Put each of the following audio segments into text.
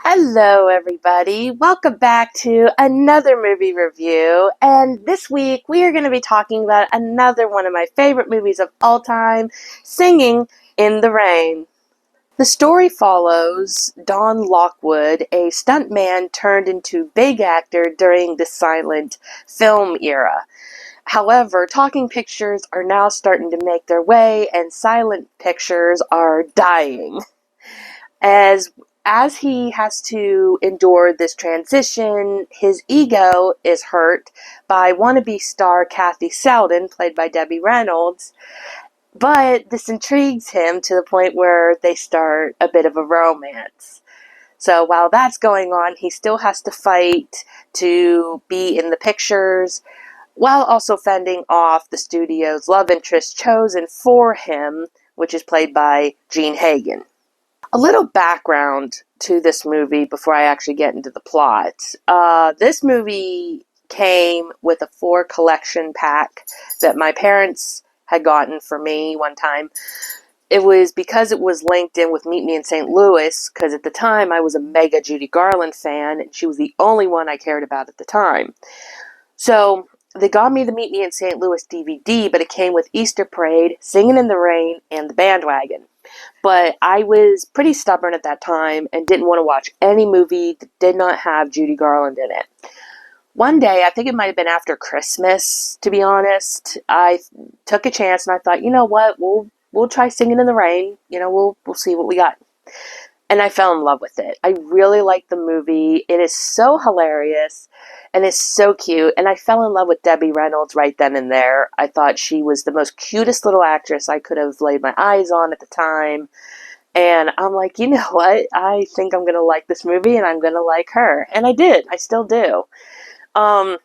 Hello, everybody. Welcome back to another movie review. And this week we are going to be talking about another one of my favorite movies of all time, Singing in the Rain. The story follows Don Lockwood, a stuntman turned into big actor during the silent film era. However, talking pictures are now starting to make their way, and silent pictures are dying. As as he has to endure this transition, his ego is hurt by wannabe star Kathy Selden, played by Debbie Reynolds, but this intrigues him to the point where they start a bit of a romance. So while that's going on, he still has to fight to be in the pictures, while also fending off the studio's love interest chosen for him, which is played by Gene Hagen. A little background to this movie before I actually get into the plot. This movie came with a 4 collection pack that my parents had gotten for me one time. It was because it was linked in with Meet Me in St. Louis, because at the time I was a mega Judy Garland fan, and she was the only one I cared about at the time. So they got me the Meet Me in St. Louis DVD, but it came with Easter Parade, Singin' in the Rain, and The Bandwagon. But I was pretty stubborn at that time and didn't want to watch any movie that did not have Judy Garland in it. One day, I think it might have been after Christmas, to be honest, I took a chance and I thought, you know what, we'll try Singing in the Rain. We'll see what we got. And I fell in love with it. I really liked the movie. It is so hilarious and it's so cute. And I fell in love with Debbie Reynolds right then and there. I thought she was the most cutest little actress I could have laid my eyes on at the time. And I'm like, you know what? I think I'm going to like this movie and I'm going to like her. And I did. I still do. But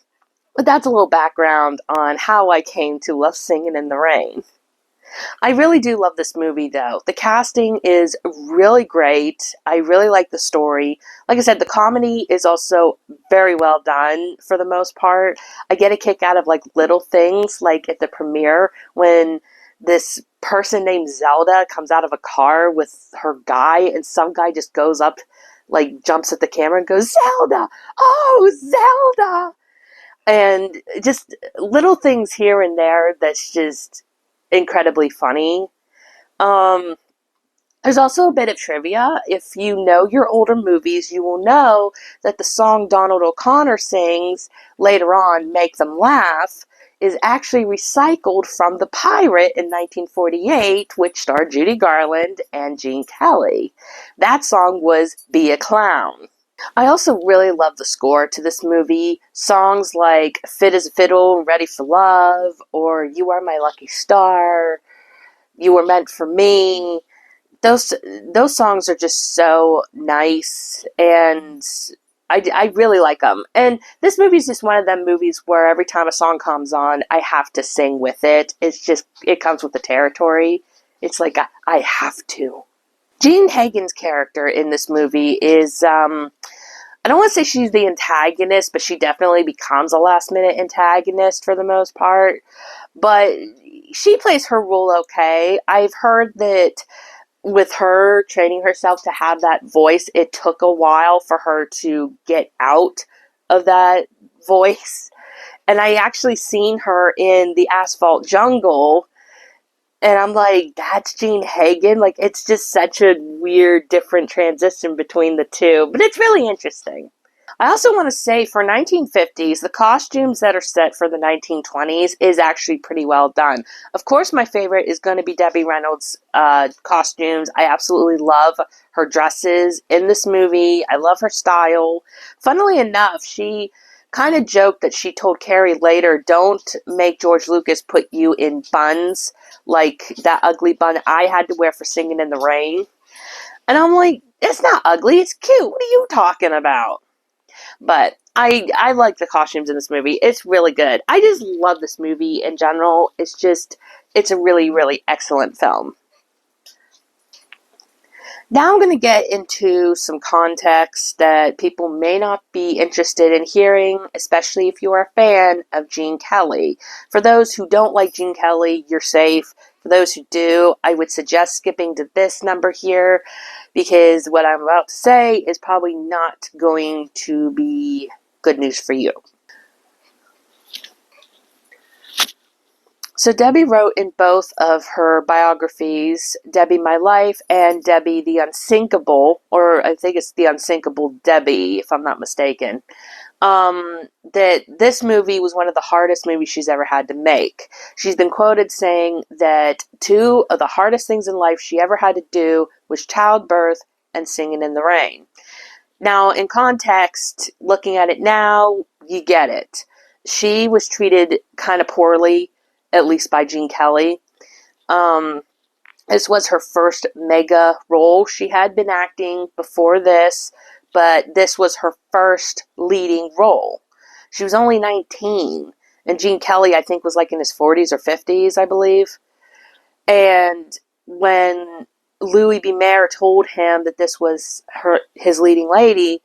that's a little background on how I came to love Singing in the Rain. I really do love this movie, though. The casting is really great. I really like the story. Like I said, the comedy is also very well done for the most part. I get a kick out of like little things, like at the premiere when this person named Zelda comes out of a car with her guy, and some guy just goes up, like jumps at the camera and goes, "Zelda! Oh, Zelda!" And just little things here and there that's just incredibly funny. Um, there's also a bit of trivia. If you know your older movies, you will know that the song Donald O'Connor sings later on, Make Them Laugh, is actually recycled from The Pirate in 1948, which starred Judy Garland and Gene Kelly. That song was Be a Clown. I also really love the score to this movie. Songs like Fit as a Fiddle, Ready for Love, or You Are My Lucky Star, You Were Meant for Me. Those songs are just so nice, and I really like them. And this movie is just one of them movies where every time a song comes on, I have to sing with it. It comes with the territory. It's like I have to. Jean Hagen's character in this movie is, I don't want to say she's the antagonist, but she definitely becomes a last minute antagonist for the most part. But she plays her role okay. I've heard that with her training herself to have that voice, it took a while for her to get out of that voice. And I actually seen her in The Asphalt Jungle, and I'm like, that's Gene Hagen? Like, it's just such a weird, different transition between the two. But it's really interesting. I also want to say, for 1950s, the costumes that are set for the 1920s is actually pretty well done. Of course, my favorite is going to be Debbie Reynolds' costumes. I absolutely love her dresses in this movie. I love her style. Funnily enough, she kind of joked that she told Carrie later, don't make George Lucas put you in buns like that ugly bun I had to wear for Singing in the Rain. And I'm like, it's not ugly, it's cute. What are you talking about? But I like the costumes in this movie. It's really good. I just love this movie in general. It's a really, really excellent film. Now I'm going to get into some context that people may not be interested in hearing, especially if you are a fan of Gene Kelly. For those who don't like Gene Kelly, you're safe. For For those who do, I would suggest skipping to this number here, because what I'm about to say is probably not going to be good news for you. So Debbie wrote in both of her biographies, Debbie My Life and Debbie the Unsinkable, or I think it's the Unsinkable Debbie, if I'm not mistaken, that this movie was one of the hardest movies she's ever had to make. She's been quoted saying that 2 of the hardest things in life she ever had to do was childbirth and Singin' in the Rain. Now, in context, looking at it now, you get it. She was treated kind of poorly, at least by Gene Kelly. This was her first mega role. She had been acting before this, but this was her first leading role. She was only 19, and Gene Kelly, I think, was like in his 40s or 50s, I believe. And when Louis B. Mayer told him that this was his leading lady,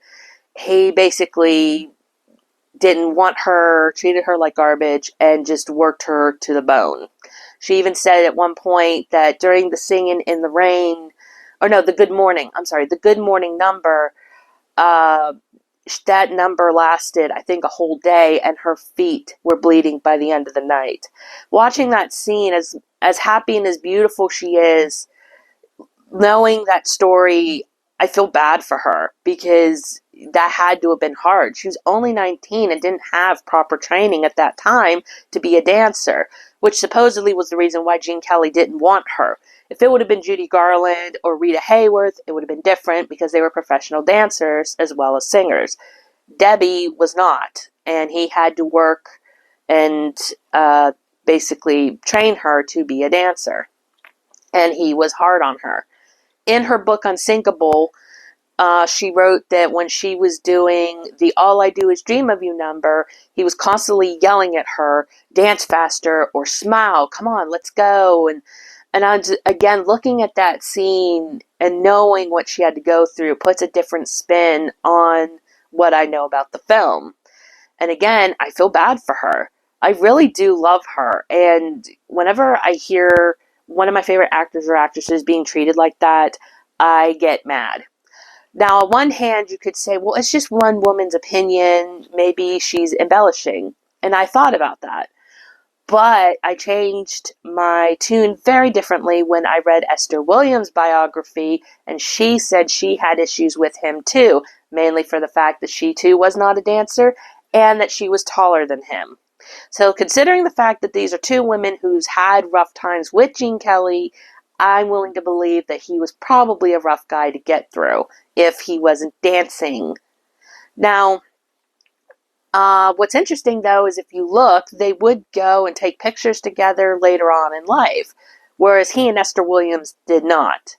he basically didn't want her, treated her like garbage, and just worked her to the bone. She even said at one point that during the Singin' in the Rain, or no, the Good Morning number, that number lasted, I think, a whole day, and her feet were bleeding by the end of the night. Watching that scene, as happy and as beautiful she is, knowing that story, I feel bad for her, because that had to have been hard. She was only 19 and didn't have proper training at that time to be a dancer, which supposedly was the reason why Gene Kelly didn't want her. If it would have been Judy Garland or Rita Hayworth, it would have been different, because they were professional dancers as well as singers. Debbie was not, and he had to work and basically train her to be a dancer, and he was hard on her. In her book Unsinkable, she wrote that when she was doing the All I Do Is Dream of You number, he was constantly yelling at her, dance faster or smile, come on, let's go. And I was, again, looking at that scene and knowing what she had to go through puts a different spin on what I know about the film. And again, I feel bad for her. I really do love her. And whenever I hear one of my favorite actors or actresses being treated like that, I get mad. Now, on one hand, you could say, well, it's just one woman's opinion. Maybe she's embellishing. And I thought about that. But I changed my tune very differently when I read Esther Williams' biography, and she said she had issues with him too, mainly for the fact that she too was not a dancer and that she was taller than him. So considering the fact that these are 2 women who's had rough times with Gene Kelly, I'm willing to believe that he was probably a rough guy to get through if he wasn't dancing. Now, what's interesting, though, is if you look, they would go and take pictures together later on in life, whereas he and Esther Williams did not.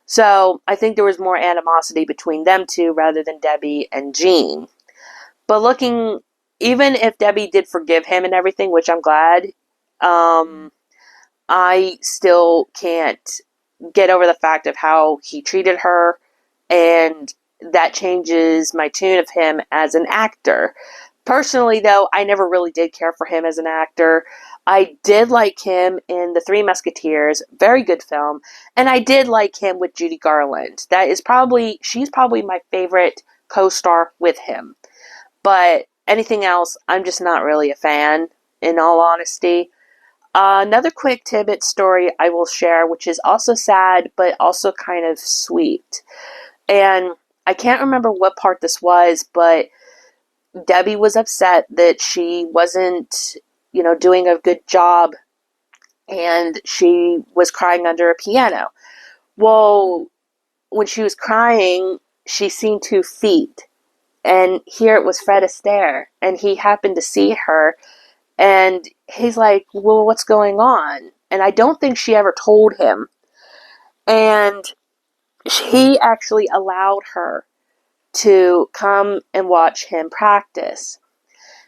So I think there was more animosity between them 2 rather than Debbie and Gene. But looking, even if Debbie did forgive him and everything, which I'm glad, I still can't get over the fact of how he treated her, and that changes my tune of him as an actor. Personally, though, I never really did care for him as an actor. I did like him in The Three Musketeers, very good film, and I did like him with Judy Garland. She's probably my favorite co-star with him. But anything else, I'm just not really a fan, in all honesty. Another quick tidbit story I will share, which is also sad, but also kind of sweet. And I can't remember what part this was, but Debbie was upset that she wasn't, doing a good job, and she was crying under a piano. Well, when she was crying, she seen 2 feet, and here it was Fred Astaire, and he happened to see her, and he's like, well, what's going on? And I don't think she ever told him. And he actually allowed her to come and watch him practice,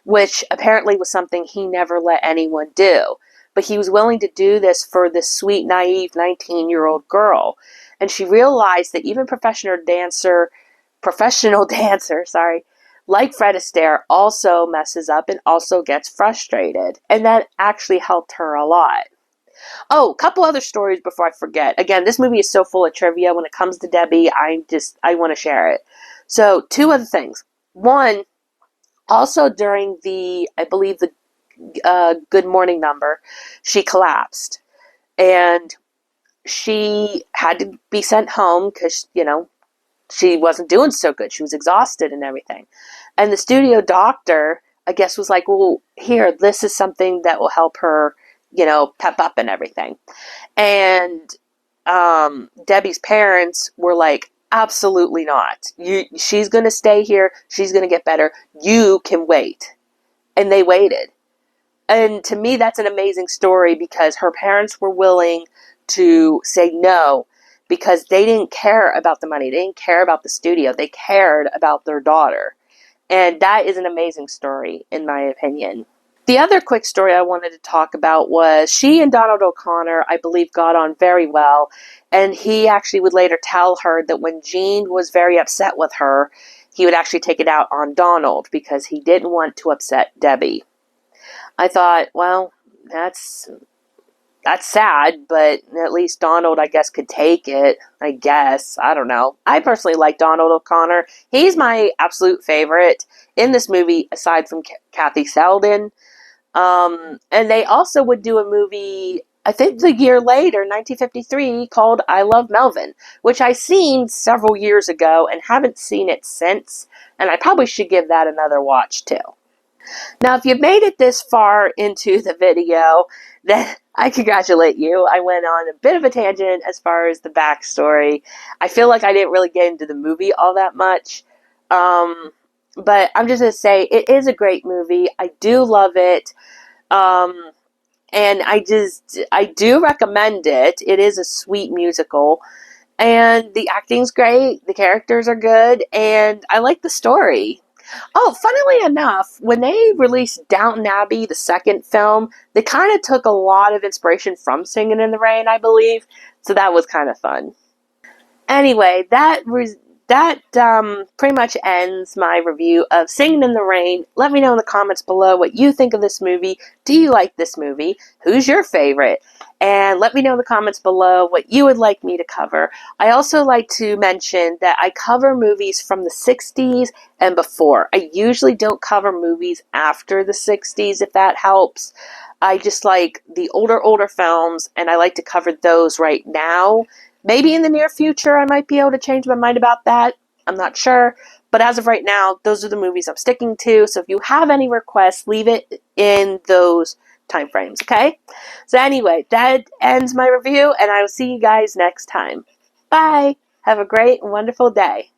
which apparently was something he never let anyone do. But he was willing to do this for this sweet, naive 19-year-old girl. And she realized that even professional dancer, like Fred Astaire, also messes up and also gets frustrated. And that actually helped her a lot. Oh, a couple other stories before I forget. Again, this movie is so full of trivia. When it comes to Debbie, I want to share it. So, two other things. One, also during I believe the Good Morning number, she collapsed. And she had to be sent home because, she wasn't doing so good. She was exhausted and everything. And the studio doctor, I guess, was like, well, here, this is something that will help her, pep up and everything. And Debbie's parents were like, absolutely not. She's going to stay here. She's going to get better. You can wait. And they waited. And to me, that's an amazing story because her parents were willing to say no because they didn't care about the money. They didn't care about the studio. They cared about their daughter. And that is an amazing story, in my opinion. The other quick story I wanted to talk about was she and Donald O'Connor, I believe, got on very well. And he actually would later tell her that when Jean was very upset with her, he would actually take it out on Donald because he didn't want to upset Debbie. I thought, well, that's sad, but at least Donald, I guess, could take it. I guess. I don't know. I personally like Donald O'Connor. He's my absolute favorite in this movie, aside from Kathy Selden. And they also would do a movie, I think the year later, 1953, called I Love Melvin, which I seen several years ago and haven't seen it since. And I probably should give that another watch, too. Now, if you've made it this far into the video, then I congratulate you. I went on a bit of a tangent as far as the backstory. I feel like I didn't really get into the movie all that much. But I'm just going to say, it is a great movie. I do love it. And I do recommend it. It is a sweet musical. And the acting's great. The characters are good. And I like the story. Oh, funnily enough, when they released Downton Abbey, the second film, they kind of took a lot of inspiration from Singin' in the Rain, I believe. So that was kind of fun. Anyway, that pretty much ends my review of Singin' in the Rain. Let me know in the comments below what you think of this movie. Do you like this movie? Who's your favorite? And let me know in the comments below what you would like me to cover. I also like to mention that I cover movies from the 60s and before. I usually don't cover movies after the 60s, if that helps. I just like the older films, and I like to cover those right now. Maybe in the near future I might be able to change my mind about that. I'm not sure. But as of right now, those are the movies I'm sticking to. So if you have any requests, leave it in those time frames, okay? So anyway, that ends my review, and I will see you guys next time. Bye! Have a great and wonderful day.